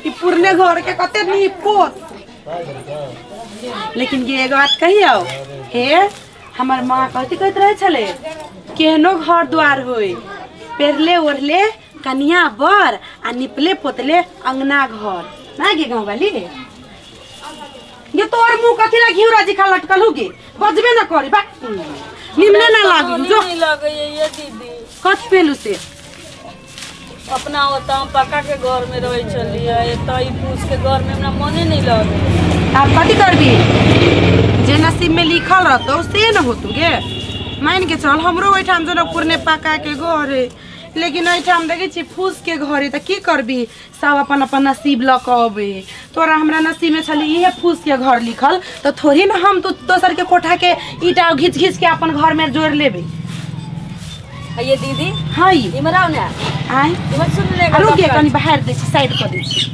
पुरने घर के कते निपोत। लेकिन ये एगो बात कहियो हे हमार माँ कहत रहे छले केहनो घर द्वार होई पेरले ओढ़ले कनिया बर आ निपले पोतले अंगना घर ना गे गाँव वाली ये तोर मुंह कथी ला घिउरा जी खा लटकल होगे बजबे ना करी बा निमने ना लागी जो नहीं लगे ये दीदी कत पेलू से अपना होता हम पक्का के घर में रह चली है तो ई पूछ के घर में हमरा मने नहीं लगे। आप कथी करबी जे नसीब में लिखल रहतो से न होतु गे मान के चल हमरो ओइठाम जनकपुर ने पक्का के घर है लेकिन ओइठाम देखे छी फूस के घर है त की करबी सब अपन अपन नसीब लकबे तोरा हमरा नसीब में छली इहे फूस के घर लिखल तो थोड़ी ना हम तो दोसर के कोठा के ईटा घिच घिच के अपन घर में जोड़ लेबे। ये दीदी हाँ ये इमराव ने आय इमर सुन ले रुके कनी बाहर दे छी साइड कर दे छी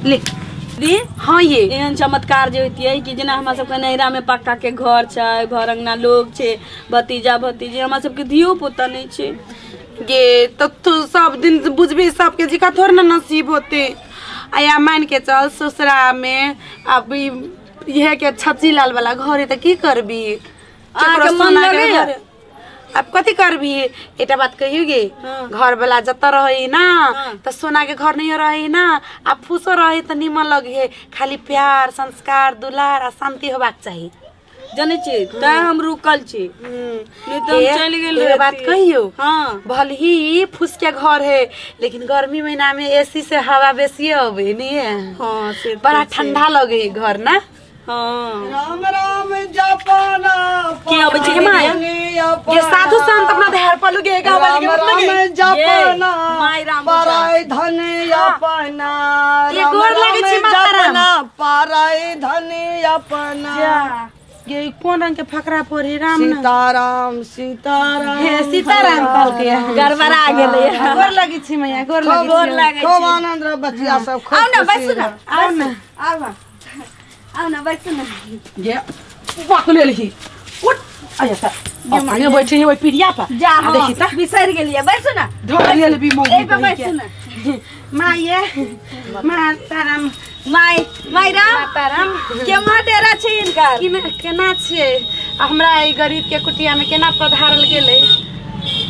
ले दी हाँ ये एहन चमत्कार जे होती है कि जना हमरा सबके नैरा में पक्का के घर छै घर अंगना लोग छै भतीजा भतीजी हमरा सबके धियो पुता नहीं छै गे तो तू सब दिन बुझबी सबके जिका थोड़ा ना नसीब होते आया मान के चल ससुरा में अभी यह के छची लाल वाला घर है तो की करबी आके मन लगे अब कथी करबी एटा बात कहियोगे घर वाला जत रही ना तो सोना के घर नहीं रही ना अब फूसो रही तो निमन लगे खाली प्यार संस्कार दुलार आ शांति होबाक चाहिए जाने छी त हम रुकल छी नहीं तो हम चल गेल ये बात कहियो हां भल ही फूस के घर है लेकिन गर्मी महीना में एसी से हवा बेसी आवे नहीं है हां से बड़ा ठंडा लगे घर ना हां राम राम जपना के अब छी माय ये साधु संत अपना धैर्य पर लगे गाँव वाले के मतलब राम जपना माय राम पराय धन अपना ये गोर लगे छी माता राम पराय धन अपना ये कौन रंग के फकरा पोरी राम ना सीताराम सीताराम हे सीताराम कल के गड़बड़ा गेले गोर लगी छी मैया गोर लगी गोर लागे खूब आनंद रे बच्चिया सब खूब आओ ना बैसु ना आओ ना आओ ना बैसु ना ये बात ले ली उठ आया सर अपने बैठे हैं वो पीढ़िया पर जा देखी ता बिसर गेलिए बैसु ना धोर ले भी मोगी ए पे बैसु ना माँ ये माताराम माय राम माताराम केमा डेरा छै इनकर केना छियै हमरा ई गरीब के कुटिया में केना पधारल गेलै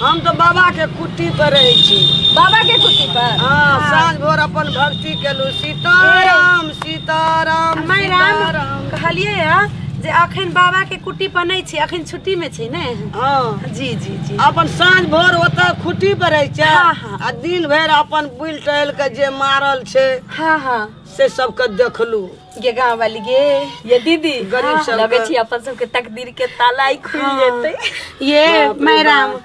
हम तो बाबा के कुटी पर रहे छी बाबा के कुटी पर हाँ साँझ भोर अपन भक्ति केलु सीताराम सीताराम माय राम कहलिए या जे अखन बाबा के कुटी पर नहीं छी अखन छुट्टी में छी ने हाँ जी जी जी अपन साँझ भोर ओतऽ खुटी पर रहे छै हाँ। आ दिन भर अपन बुल टहल के जे मारल छै हाँ हाँ से सबके देखलू ये गाँव वाली गे ये दीदी गरीब सब लगे छी अपन सबके तकदीर के ताला ही खुल जेतै ये माय राम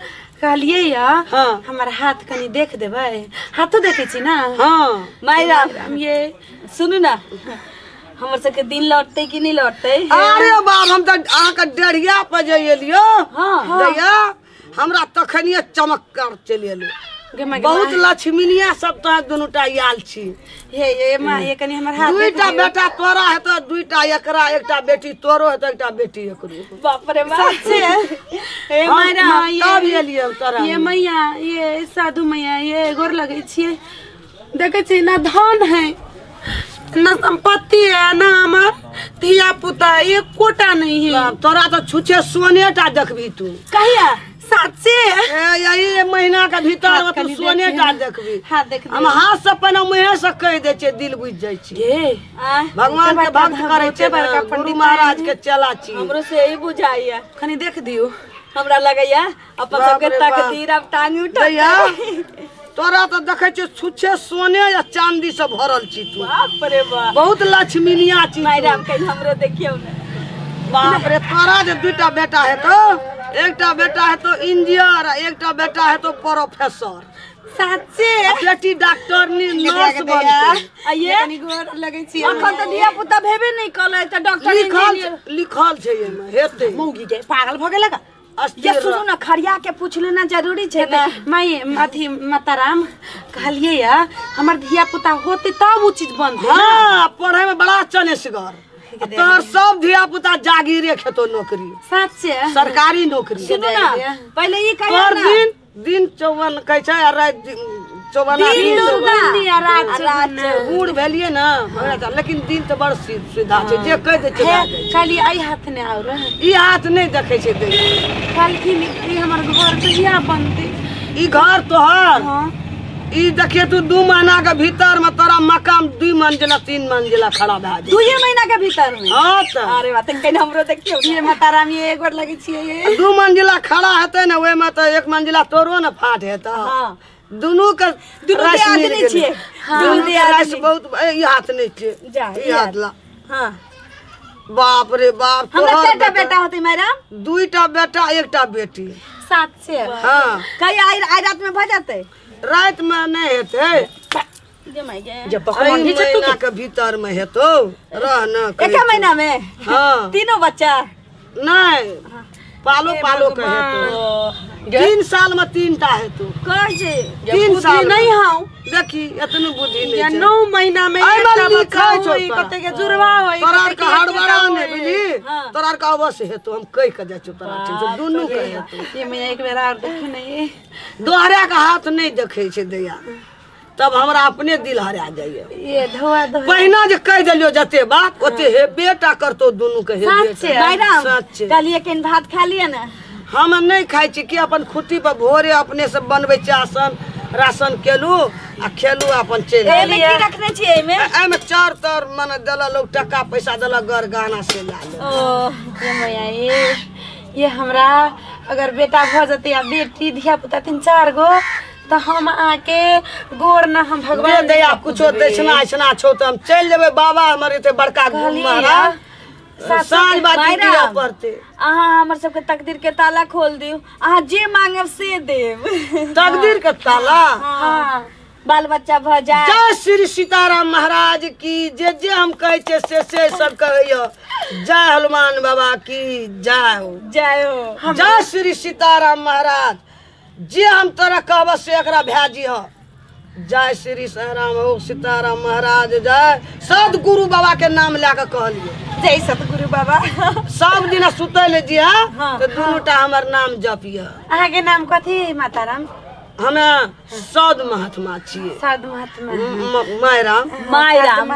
कहलिए या हाँ। हमारा हाथ कनी देख देबै हाथो देखे छी ना हाँ माय राम ये सुनू ना हमर सबके दिन लौटते कि नहीं लौटते अरे बाप हम तो अहाँके डेढ़िया पर जे एलियो हाँ दैया हमरा तखनिए चमत्कार चलि एलु बहुत लक्ष्मीनिया सब तो दुनूटा आयल छी ये माँ ये कनी हमर हाथ दुईटा बेटा तोरा हेतो दुईटा एकरा एकटा बेटी तोरो हेतो एकटा बेटी एकरो बाप रे बाप सच्चे ए माय राम तब एलियै तोरा ये मैया ये साधु मैया ये गोर लगे छिए देखे छी ना धन है ना संपत्ति है ना हमार धिया पुता एक कोटा नहीं है तोरा तो छुछे सोनेटा देखबी तू कहिया सच्चे यही महीना के भीतर तू सोनेटा देखबी हाँ देख हम हाथ से पहले मुँहे से कह दे छे दिल बुझ जाय छी ये भगवान के भक्त करे छे गुरु महाराज के चला छी हमरो से यही बुझाइया खनी देख दियो हमरा लगैया अपन सबके तकदीर अब टांग दैया उठा तोरा तो देखे छे छुछे सोने या चांदी से भरल छी तू बाप रे बाप बहुत लक्ष्मीनिया छी माय राम कहीं हमरो देखियो ना बाप रे तोरा जे दुईटा बेटा है तो एकटा बेटा है तो इंजीनियर आ एकटा बेटा है तो प्रोफेसर सच्चे बेटी डॉक्टर नर्स बनते ये कनी गोर लगे छी अखन तो धिया पुता भेबे नहीं कले त डॉक्टर इंजीनियर लिखल छै एमे हेते मौगी के पागल भ गेल का ये सुनो ना खरिया के पूछ लेना जरूरी छै ना माई अथी माताराम कहलिए या हमर धिया पुता होते तब वो चीज बनते हाँ पढ़े में बड़ा चनेसगर तोहर सब धिया पुता जागीरे खेतो नौकरी सच्चे सरकारी नौकरी सुनो ना पहले ई कहियो तोहर ना दिन 54 कहै छै रात 54 दिन दुगुनी बूढ़ भेलिए ना लेकिन दिन तो बड़ सीधा छै जे कह दे छै खाली आई हाथ ने आउर ई हाथ नहीं देखे छै दे खाली की निकली हमर घर कहिया बनते ई घर तोहर ई देखिए तू 2 महीना के भीतर में तोरा मकान 2 मंजिला 3 मंजिला खड़ा भए जाए 2 महीना के भीतर में हां त अरे बात कहीं हमरो देखियो ये माताराम ये एक बार लगे छिए ये 2 मंजिला खड़ा हेतै ना ओय में त 1 मंजिला तोरो ना फाट हेता हां दुनू के रास नहीं छिए दुनू के रास बहुत ई हाथ नहीं छै जा ई हाथ ला हां बाप रे बाप हमरा केटा बेटा होते मेरा 2टा बेटा 1टा बेटी 7 से हां कई आई रात में भ जाते रात में नहीं हेतै जे माय गे जब पकवान महीना के भीतर में हेतो रह न एक महीना में हां तीनों बच्चा नहीं पालो के हेतो 3 साल में 3टा हेतो कह जे 3 साल नहीं हाउ देखी एतनु बुद्धि नहीं या छै 9 महीना में आई एकटा मल्ली बच्चा खाइ छौ होई तोरा। कते के जुड़वा होई तोरा कते के के हड़बड़ा होई। नहीं बुझली तोरा के अवश्य हेतो हम कह के जाय छु तोरा ठीक छै दुनू के हेतो ये मैं एक बेर और देखे नहीं दोहरा के हाथ नहीं देखे छै दैया तब हमरा अपने दिल हरा जाइए ये धोआ धोआ पहिना जे कह देलियो जते बात ओते हे बेटा करतो दुनू के हे सच छै। मैडम सच कहलिए कि भात खा लिए ना हम नहीं खाई छी कि अपन खुट्टी पर भोरे अपने से बनबै छी आसन राशन केलू आ खेलू अपन चल एमे की रखने छी एमे एमे चार तर माने देला लोग टका पैसा देला घर गहना से ला ले ओ ये मैया ये हमरा अगर बेटा भ जते या बेटी धिया पुता 3-4 गो तो हम आके गोर ना हम भगवान दे दया कुछो दक्षिणा ऐसना छौ त हम चल जेबै बाबा हमर एते बड़का महाराज साँझ बाती दिया पड़ते अहाँ हमर सबके तकदीर के ताला खोल दियो अहाँ जे मांगब से देब तकदीर के ताला हां बाल बच्चा भ जाए जय श्री सीताराम महाराज की जे हम कहै छे से सब कहैयो जय हनुमान बाबा की जय हो जय हो जय श्री सीताराम महाराज जे हम तोरा कहब से एकरा भेजी हो जय श्री सीताराम हो सीताराम महाराज जय सदगुरु बाबा के नाम लेके कहलियो जय सतगुरु बाबा सब दिन सुतै ले जिया तो दुनूटा हमर नाम जपिया अहाँ के नाम कथी माताराम हमे सद महात्मा छिए साधु महात्मा मायराम मायराम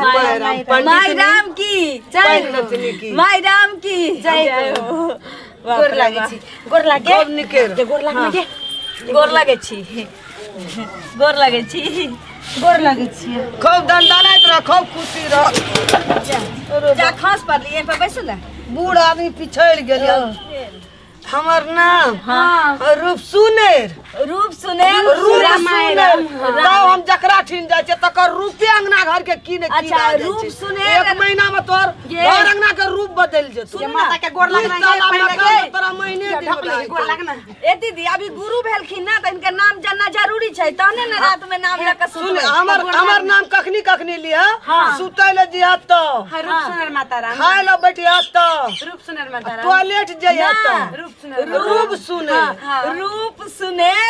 मायराम की पंडितनी की मायराम की जय हो गोर लागे छी गोर लागे गोर निकेर गोर लागे गोर लागे छी गोर लागे छी गोर लागे छी खूब दंडनाइत रह खूब खुशी रह जा खास पर लिए पे बैसो ना बूढ़ आदमी पिछड़ गेलियो हमर नाम हां रूप सुनेर रूप सुनेर तब हम जकरा ठिन जाय छै तकर रूपे अंगना घर के की ने की अच्छा, राज रूप छै। सुनेर। 1 महीना में तोर घर अंगना के रूप बदल जेतौ ये माता के गोर लगना इस साल है हमरा पहले काम तोरा महीने दिन में भए गोर जेतौ। लगना ए दीदी अभी गुरु भेलखिन ना त इनका नाम जानना जरूरी छै तहने ना रात में नाम लेके सुन सुनबै हमर नाम कखनी लिया सुतै ले जिया तो रूप सुनर माताराम खाय ले बैठिया तो रूप सुनर माताराम टॉयलेट जइया तो रूप सुनर रूप सुने रूप सुनेर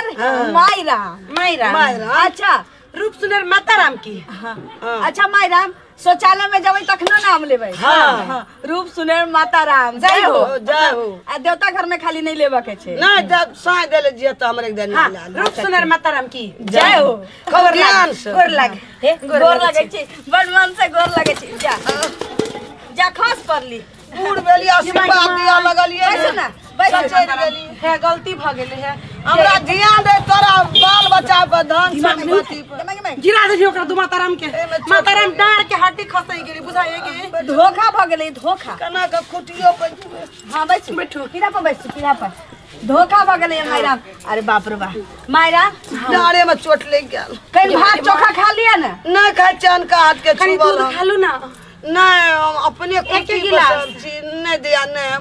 मायरा मायरा अच्छा रूप सुनर माताराम की अच्छा मायराम शौचालय में जबै तखनो नाम लेबै हाँ। रूप सुनेर माता राम जय हो जय हो आ देवता घर में खाली नहीं लेबा के छै नहीं जब साँझ देले जिया तो हमरे एक दिन हाँ, ला रूप सुनर माताराम की जय हो गोर ध्यान से गोर लागे हे गोर लागे छी बड़ मन से गोर लागे छी जा जा खास पड़ली बूढ़ बेली आशीर्वाद दिया लगलिए बैसो ना बैसो चल गेली है गलती भ गेले है हमरा ध्यान दे तोरा बाल बच्चा पर धन संपत्ति पर गिरा देलियो ओकरा दू माताराम के माताराम डार के हड्डी खसै गेली बुझाए गे धोखा भ गेलै धोखा कना के खुटियो पर हां बैसो बैठो पीरा पर बैसो पीरा पर धोखा भ गेलै मायरा अरे बाप रे बाप मायरा डारे में चोट लग गेल कहीं भात चोखा खा लिया ना नहीं खाइ चन का हाथ के कनी छुबल दूध खालू ना नहीं हम अपने एक कुटी गिलास। पसंद छी नहीं दिया नहीं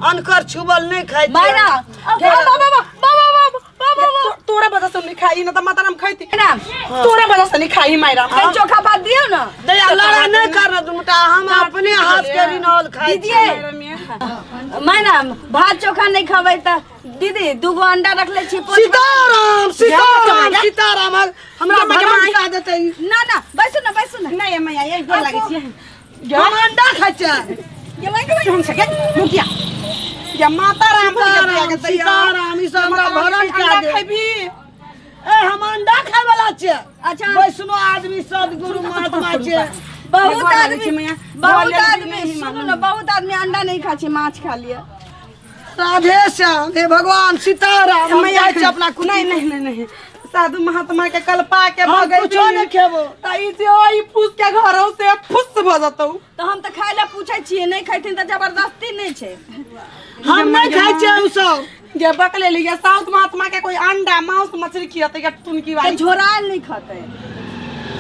अनकर छुबल नहीं खाइ छी मायरा तोरा वजह से नहीं खाई ना त माताराम खैती राम तोरा वजह से नहीं खाई मायरा कहीं चोखा भात दियो ना दया लड़ा नहीं करना दुमटा हम अपने हाथ के रिनौल खाइ छी मायरा भात चोखा नहीं खबै त दीदी दूगो अंडा रखले छी सीताराम सीताराम सीताराम हमरा भगवान का देतै ना ना बैसो ना नहीं मैया ये गोर लागे छी हम अंडा खाइ छी हम सके मुखिया या माताराम सीताराम ई सब हमरा भरण का दे खैबी ए हम अंडा खाए वाला छे। अच्छा। वैष्णो आदमी सदगुरु महात्मा छे। बहुत आदमी मैया सुनो ना, बहुत आदमी अंडा नहीं खा छे, माछ खा लिया। राधे श्याम, हे भगवान सीताराम। हम जाय छे अपना नहीं नहीं नहीं नहीं साधु महात्मा के कल्पा के हम भगै कुछो नहीं खेबो। तई जे ओई फूस के घरों से फुस भ जतौ। तो हम तो खाए ला पूछे छिए, नहीं खैथिन तो जबरदस्ती नहीं छे। हम नहीं खाइ छे उ सब। जे बकले लिया साधु महात्मा के कोई अंडा मांस मछली खियाते के टुनकी तो वाली झोराल नहीं खाते।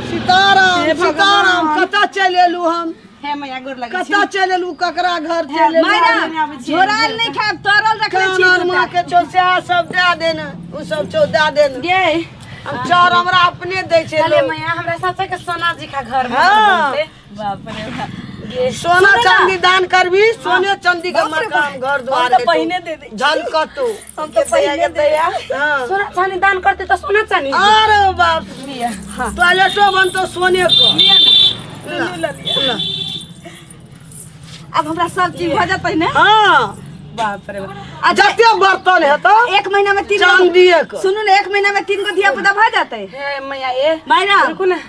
सीताराम हे भगवान। सीताराम कता चल एलू हम। हे मैया गोर लगे कता चल एलू ककरा घर चल एलू। मायरा झोराल नहीं खाए, तरल रखले छी। कानर मां के चोचा सब दे देना, उ सब चो दे देना। गे हम चार हमरा अपने दे छे चले लोग। मैया हमरा साचा के सोना जी का घर में हाँ। बनते। बाप रे बाप। सोना चांदी दान करबी, सोने चांदी का मकान घर हम द्वार तो पहिने दे दे। झलकतू। हम तो पहिने दे दे। हां सोना चांदी दान करते तो सोना चांदी अरे बाप, लिया। टॉयलेटो बनतो सोने को। ले लिया। अब हमरा सब चीज हो जाते ना। हां बाप रे बाप। अच्छा जते बर्तन है तो एक महीना में 3 चांदिए को। सुनो ना, एक महीना में 3 को धिया पुता भा जाते। हे मैया ए मायरा रुको ना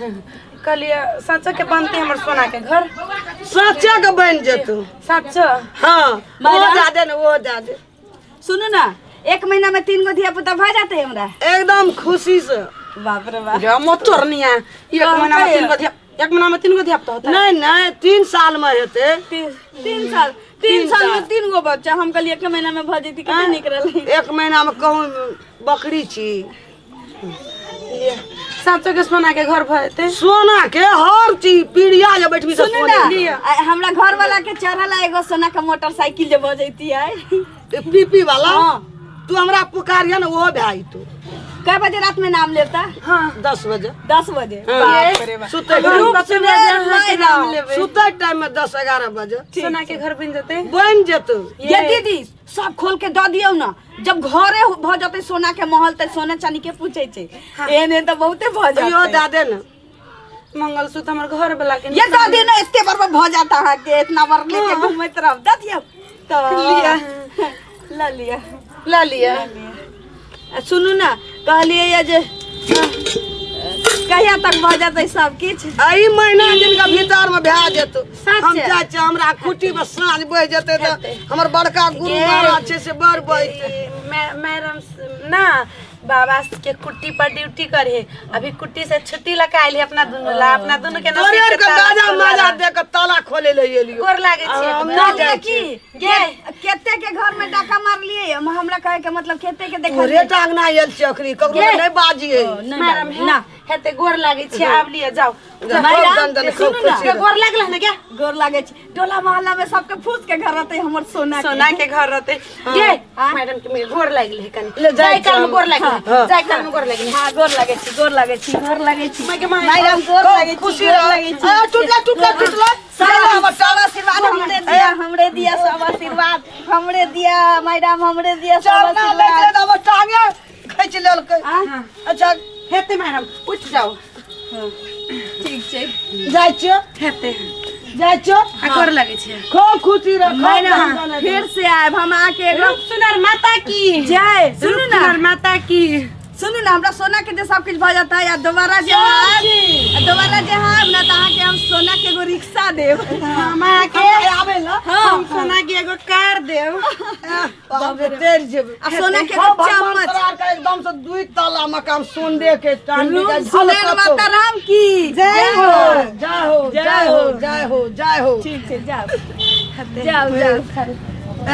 कलिया साचा के बनते हमर सोना के घर सच्चा के बन जेतू। साचा हां वो मायरा? दे दे ना, वो दे दे। सुनो ना, एक महीना में 3 को धिया पुता भा जाते हमरा। एकदम खुशी से। बाप रे बाप। जो मोटर निया एक महीना में 3 को धिया, एक महीना में 3 को धिया होता है। नहीं नहीं 3 साल में हेते। 3 साल 3 साल में 3 गो बच्चा। हम कहलिए एक महीना में भा जेती, कितना निकल। एक महीना में कहूँ बकरी छी। साचा के सोना के घर भरते सोना के हर चीज पीढ़िया जे बैठबी से सुनो सोने ना, हमरा घर वाला के चढ़ला एगो सोना का मोटरसाइकिल जे बजैती है। पीपी वाला। हाँ। तू हमरा पुकारिया ना, वो भाई तू कै बजे रात में नाम लेता? हां 10 बजे 10 बजे। हाँ। बाप रे बाप। सुते रूप टाइम से मैं नाम लेबे। सुते टाइम में 10-11 बजे सोना के घर बन जाते। बन जेतू। ये दीदी सब खोल के द दियो ना। जब घरे भ जाते सोना के महल त सोना चांदी के पूछे छे। एने त बहुते भ यो जाते। दे दे ना। मंगलसूत्र हमर घर वाला के ये द दियो ना, एते बार भ जाता है के इतना बार लेके घूमत रह। द दियो तो लिया। ला लिया। ला लिया। सुनू ना, कहलिए ये जे कहिया तक भ जाते सब किछ? आई महीना दिन का भीतर में भा जेतू। सच हम है। जाय छ, हमरा कुटी में साँझ बह जेते त हमर बड़का गुरु महाराज छे से बर बइते। मैडम ना बाबा के कुट्टी पर ड्यूटी करे। अभी कुट्टी से छुट्टी लगाइल है अपना दुनु ला, अपना दुनु के तोरे नसीब के के ताला दादा खोला माजा ला। दे के ताला खोले ले एलियो। गोर लागे छी हम एकदम। नहीं जाय की छी। केते के घर में डाका मार लिए। हमरा कहे के मतलब खेते के देखा तोरे टांगना आयल चखरी ककरो ये। नहीं बाजिए। मैडम ना हेते गोर लागे छी, आब लिए जाओ। दन सुनू ना, के गोर लागल है ना क्या? गोर लागे छी। टोला मोहल्ला में सबके फूस के घर रहते हमर सोना के। सोना के घर रहते। ये मैडम के मेरे गोर लागल है कनी। ले जाय जाय काल में गोर लागल हाँ। है। जाय काल में गोर लागल है। हां गोर लागे छी, गोर लागे छी, गोर लागे छी। मैं के माय मैडम गोर लागे छी, खुशी गोर रह। लागे छी। आ टूटला टूटला टूटला। सब आशीर्वाद हमरे दिया सब आशीर्वाद हमरे दिया। मैडम हमरे दिया सब चरना ले आशीर्वाद। ले अब टांगे खींच लेलकै। हाँ। अच्छा हेते मैडम उठ जाओ। ठीक छै। जाय छियो हेते जाय छियो। आ गोर लागे छी। खूब खुशी रह। मैडम फिर से आएब हम आके एगो रूप सुनर माता की जय। सुनू रूप ना, सुनर माता की। सुनू ना, हमरा सोना के जे सब कुछ भ जाता है या दोबारा जे आएब ना त अहाँ के हम सोना के एगो रिक्शा देब। मां के आबे ना। हम सोना के एगो कार देव। बाबे तेर जेबे। आ सोना के हाँ, एगो भगवान चम्मच। तोरा के एकदम से 2 ताला मकान सोने के टांगे रूप के सुनैर माता राम की जय हो जय हो जय हो जय हो जय हो। ठीक छै, जाओ जाओ जाओ।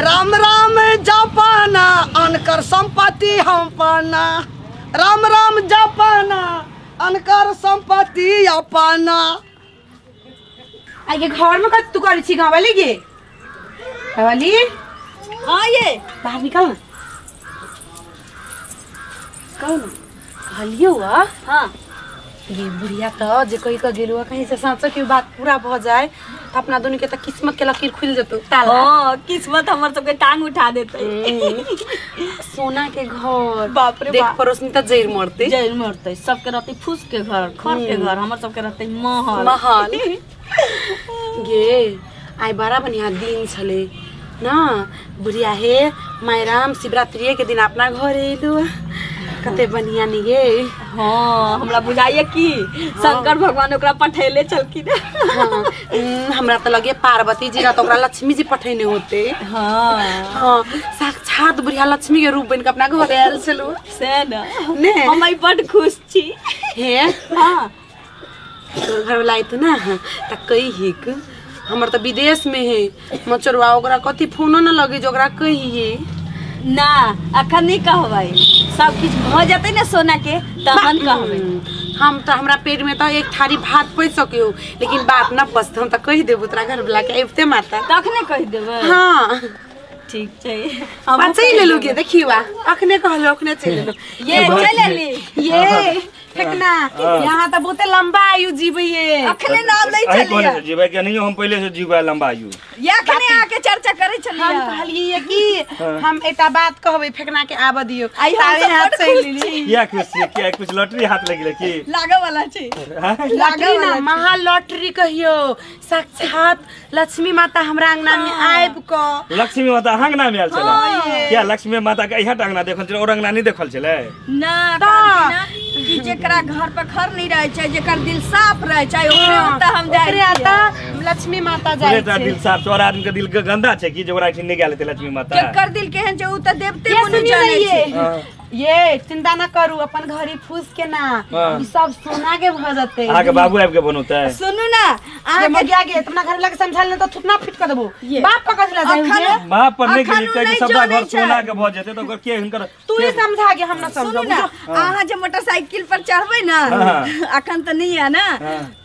राम राम जपाना अनकर संपत्ति हम पाना। राम राम जपाना अनकर संपत्ति अपना। आगे घर में कत तू करी छी गावली गे? गावली हाँ ये बाहर निकल ना। कहो ना कहलियो आ हाँ ये बुढ़िया तो जे कोई का गेलुआ कहीं से साँचो की बात पूरा भ जाए तो अपना दोनों के तो किस्मत के लकीर खुल जतो ताला। हाँ किस्मत हमर सबके टांग उठा देते। सोना के घर बाप रे देख बाप। पड़ोस में तो जैर मरते जैल मरते सबके रहते फूस के घर खर के घर हमर सबके रहते महल। महल गे आई बड़ा बढ़िया दिन छले ना। बुढ़िया हे मायराम शिवरात्रि के दिन अपना घर एलु कते बढ़िया नहीं गे। हाँ हमरा बुझाइए कि शंकर भगवान ओकरा पठेले चलखिन। हाँ, हमरा तो लगे पार्वती जी का तो ओकरा लक्ष्मी जी पठेने होते। हाँ हाँ, साक्षात बुढ़िया लक्ष्मी के रूप बन के अपना घर आयल छलो से न ने। हम बड़ खुश छी। हे हाँ तो घर वाला आइतो ना त कही हिक हमर तो विदेश में है मचरवा ओकरा कथी फोनो न लगे जो ओकरा कहिए ना अखन नहीं कहबै, सब कुछ भ जतै ना सोना के तहन कहबै। हम तो हमरा पेट में तो एक थारी भात पच सके लेकिन बात न पसत हम तो कही देबो तोरा घर वाला के अबते माता तखने कहि देबै। हाँ ठीक छै हम चल लेलु के देखिवा अखने कहलो अखने चल लेलु ये चल ली ये फेकना यहाँ तो बहुत लंबा आयु जीविए अखने नाम नहीं अही चलिए कोने से जीवे के नहीं हम पहले से जीवा लंबा आयु। ये अखने आके चर्चा करे चलिए। हम कहलिए कि हम एटा बात कहबे फेकना के आब दियो आई हम तावे सब हाथ बड़ चल खुश ली छी। क्या कुछ क्या कुछ लॉटरी हाथ लगी की लागे वाला छी। लॉटरी ना महा लॉटरी कहियो साक्षात लक्ष्मी माता हमरा अंगना में आइब क लक्ष्मी माता अंगना में आयल छला। क्या लक्ष्मी माता के इहा अंगना देखल छले और अंगना नहीं देखल छले ना कहलखिन ना कि जेकरा घर पर खर नहीं रहे छै जेकर दिल साफ रहे छै ओकरे ओता हम जाय ओकरे आता लक्ष्मी माता जाय पूरे दिल साफ तोरा आदमी के दिल के गंदा छै कि जोरा ठीक नहीं गेल ते लक्ष्मी माता केकर दिल केहन छै उ त देवते ये मुनि सुनिए जाने ये छै। ये चिंता ना करू अपन घरी फूस के ना ई सब सोना के भ जते आके बाबू आबि के बनौता है। सुनू ना ये मगिया गे अपना घर लगे समझाल न तो थुतना फिट कर देबो बाप पकड़ ला जाय जे मां पर नहीं अखन के नहीं सबका जाने घर सोना के भ जेते तो के हिनकर तू ही समझा के हम ना सुनू समझो ना अहाँ जे मोटरसाइकिल पर चढ़बै ना अखन तो नहीं है ना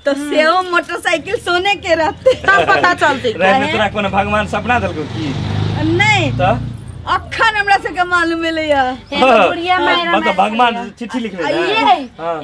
तो सेहो मोटरसाइकिल सोने के रहते तब पता चलते रहने तोरा कोनो भगवान सपना देलको की नहीं त अखन हमरा से के मालूम मिलैया। एगो बुढ़िया मायरा मतलब भगवान चिट्ठी लिखले ये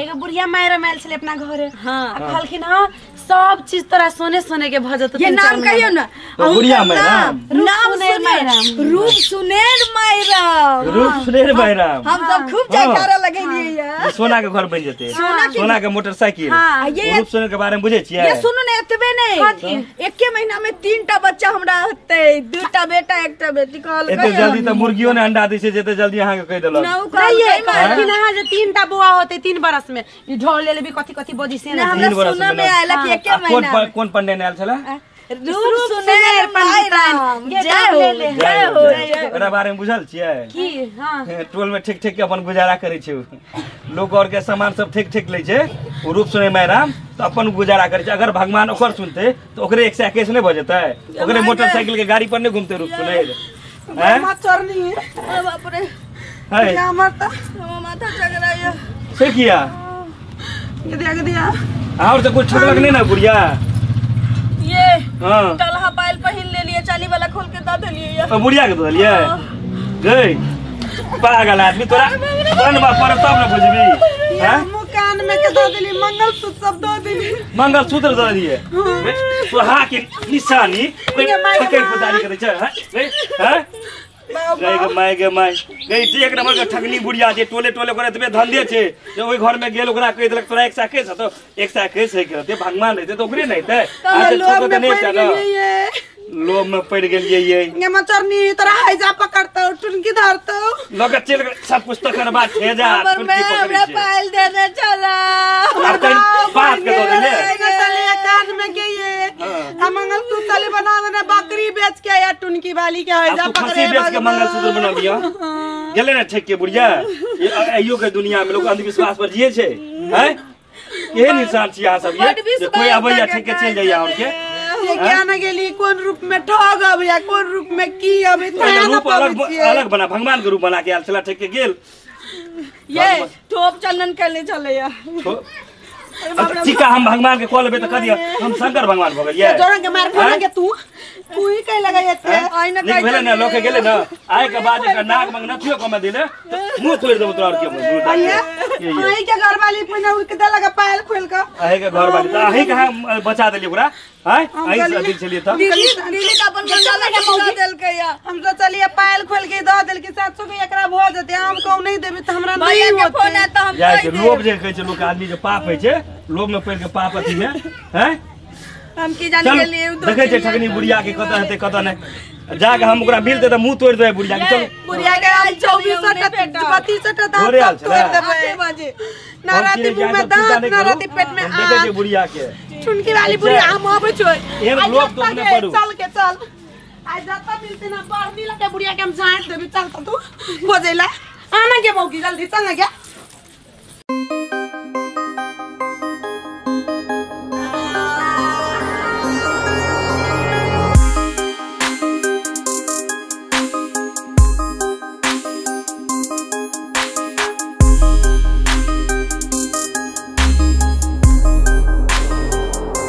एगो बुढ़िया मायरा माइल छले अपना घरे हाँ। कहलखिन हां सब चीज तोरा सोने सोने के भ जतो ये नाम कहियो ना तो बुढ़िया मायराम नाम सुनेर रूप सुनेर मायराम रूप सुनेर मायराम हम सब खूब जयकारा लगेलिए यार। सोना के घर बन जेते सोना के मोटरसाइकिल हाँ, ये रूप सुनेर के बारे में बुझे छियै। ये सुनू ना एतबे नहीं एके महीना में 3टा बच्चा हमरा होते 2टा बेटा 1टा बेटी कहल एते जल्दी त मुर्गियो ने अंडा दै छै जेते जल्दी अहाँ के कह देलक ना ये कहलखिन हां जे 3टा बुआ होते 3 बरस में ई ढोल ले लेबी कथि कथि बजी से ना हमरा सुना में आयला कि एके महीना कौन पंडे ने आयल छला रूप सुनेर मायराम जय हो जय हो एकरा बारे में बुझल छियै की हां टोल में ठीक ठीक के अपन गुजारा करे छै लोग और के सामान सब ठीक ठीक ले छै ओ रूप सुने मायराम तो अपन गुजारा करे छै। अगर भगवान ओकर सुनते तो ओकरे 121 नहीं भ जेतै ओकरे मोटरसाइकिल के गाड़ी पर नहीं घूमते रूप सुनेर हैं मत चढ़नी है बाप रे है हमर त माथा चकराया से किया के दिया और तो कुछ ठगलक नहीं ना गुड़िया ये हां कलहा पायल पहिन ले लिए चाली वाला खोल के द देलिए ये बुढ़िया के दलिए गई पागल आदमी तोरा बनवा पर तब न बुझबी हैं मुकान में के दो दिली मंगलसूत्र सब दो दिली मंगलसूत्र दे दिए सुहा के निशानी कोई ठके पुजारी करे छै हैं गई गे माय गई एक नंबर के ठगनी बुढ़िया छै टोले टोले करे तबे धंधे छै जे ओई घर में गेल ओकरा कह देलक तोरा 121 है तो 121 है करते भगवान रहते तो ओकरे नहीं थे आज छोटो तो नहीं था लोभ में पड़ गेलिए ये मचरनी तोरा हैजा पकड़तो टुनकी धरतो लोग चल सब पुस्तक के बाद भेजा मैं हमरा पायल देने चला बात के दो ले चले कान में के ये हम मंगलसूत्र चले बना देने बकरी बेच के या टुनकी वाली के हैजा पकड़े बेच के मंगलसूत्र बना दिया गेले ना ठेक के बुढ़िया आइयो के दुनिया में लोग अंधविश्वास पर जिए छे हैं केहन इंसान छी अहाँ सब ये कोई आबैया ठेक के चल जाइया उनके ये क्या न गेली कौन रूप में ठग अब या कौन रूप में की अब रूप अलग बना भगवान के रूप बना के आयल छला ठेक के गेल ये ठोप चंदन करने चले या चिका हम भगवान के कॉल लेबे त कह दिया हम शंकर भगवान भ गेलिए जोरन के मार खोल के तू ही कह लगा येते आइना निक भेले ना लोके गेले ना आए के बाद एक नाक मंग नथियो कम दिले मुंह तोड़ देबो तोर के मुंह आई के घर वाली पुने उनके दे लगा पायल खोल के आए के घर वाली आही कहां बचा देली ओकरा हैं आई से दिल चलिए त दिल्ली का अपन मंगाला के मौका देल के या हम तो चलिए पायल खोल के द देल के 700 के एकरा भ जते हम कहू नहीं देबे त हमरा भैया नहीं के फोन है होते तो हम जाय कह के दे लोभ जे कहै छै लोक आदमी जे पाप होइ छै लोभ में पड़ के पाप अथी में हैं हम की जाने चल के लिए देखे छै ठगनी बुढ़िया के कत हेते कत नहीं जाके हम ओकरा मिलते त मुंह तोड़ देबै बुढ़िया के चल बुढ़िया के आज 24 टा 32 टा दांत तोरे हाल तोड़ देबै ना राती मुंह में दांत ना राती पेट में देखे आग के बुढ़िया के चुनकी वाली बुढ़िया हम आबै छै एहन लोग तो अपने पड़ू चल के चल आज जाता मिलते ना बढ़नी लगे बुढ़िया के हम झाड़ देबे चल तू खोजेला आना के मौकी जल्दी चल ना क्या